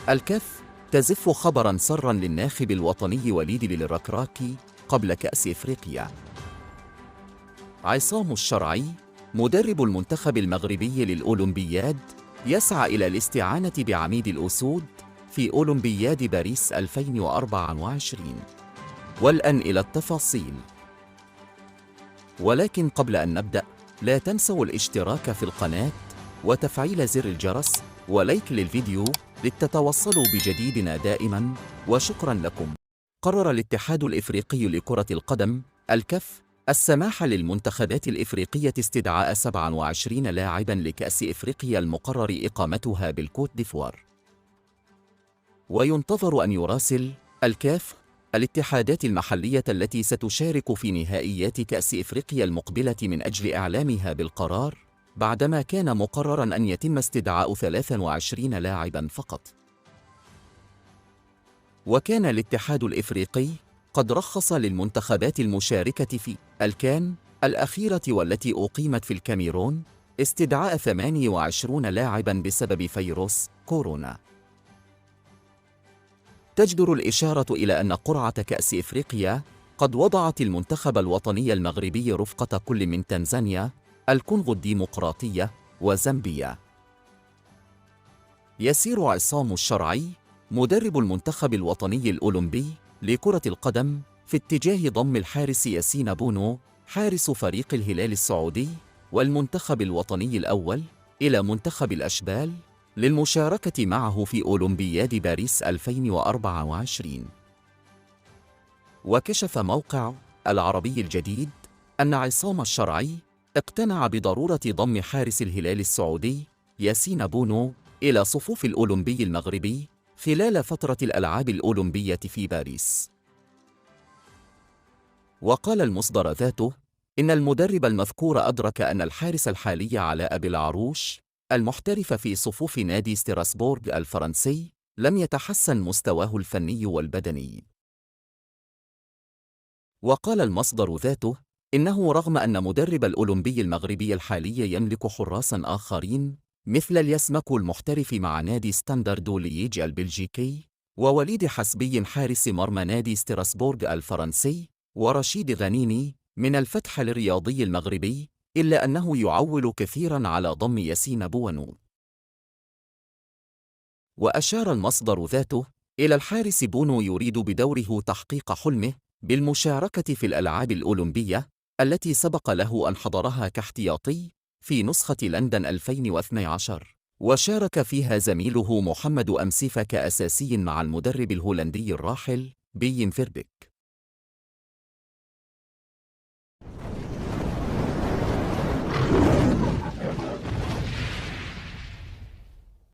الكاف تزف خبراً سراً للناخب الوطني وليد بالركراكي قبل كأس إفريقيا. عصام الشرعي مدرب المنتخب المغربي للأولمبياد يسعى إلى الاستعانة بعميد الأسود في أولمبياد باريس 2024. والآن إلى التفاصيل. ولكن قبل أن نبدأ، لا تنسوا الاشتراك في القناة وتفعيل زر الجرس ولايك للفيديو لتتوصلوا بجديدنا دائماً، وشكراً لكم. قرر الاتحاد الإفريقي لكرة القدم الكاف السماح للمنتخبات الإفريقية استدعاء 27 لاعباً لكأس إفريقيا المقرر إقامتها بالكوت ديفوار. وينتظر أن يراسل الكاف الاتحادات المحلية التي ستشارك في نهائيات كأس إفريقيا المقبلة من أجل إعلامها بالقرار، بعدما كان مقرراً أن يتم استدعاء 23 لاعباً فقط. وكان الاتحاد الإفريقي قد رخص للمنتخبات المشاركة في الكان الأخيرة والتي أقيمت في الكاميرون استدعاء 28 لاعباً بسبب فيروس كورونا. تجدر الإشارة إلى أن قرعة كأس إفريقيا قد وضعت المنتخب الوطني المغربي رفقة كل من تنزانيا، الكونغو الديمقراطية، وزامبيا. يسير عصام الشرعي مدرب المنتخب الوطني الأولمبي لكرة القدم في اتجاه ضم الحارس ياسين بونو حارس فريق الهلال السعودي والمنتخب الوطني الأول إلى منتخب الأشبال للمشاركة معه في أولمبياد باريس 2024. وكشف موقع العربي الجديد أن عصام الشرعي اقتنع بضرورة ضم حارس الهلال السعودي ياسين بونو إلى صفوف الأولمبي المغربي خلال فترة الألعاب الأولمبية في باريس. وقال المصدر ذاته إن المدرب المذكور أدرك أن الحارس الحالي علاء بالعروش المحترف في صفوف نادي ستراسبورغ الفرنسي لم يتحسن مستواه الفني والبدني. وقال المصدر ذاته إنه رغم أن مدرب الأولمبي المغربي الحالي يملك حراساً آخرين مثل اليسمكو المحترف مع نادي ستاندرد لييج البلجيكي، ووليد حسبي حارس مرمى نادي ستراسبورغ الفرنسي، ورشيد غنيمي من الفتح الرياضي المغربي، إلا أنه يعول كثيراً على ضم ياسين بونو. وأشار المصدر ذاته إلى الحارس بونو يريد بدوره تحقيق حلمه بالمشاركة في الألعاب الأولمبية التي سبق له أن حضرها كاحتياطي في نسخة لندن 2012، وشارك فيها زميله محمد أمسيفا كأساسي مع المدرب الهولندي الراحل بيم فيربيك.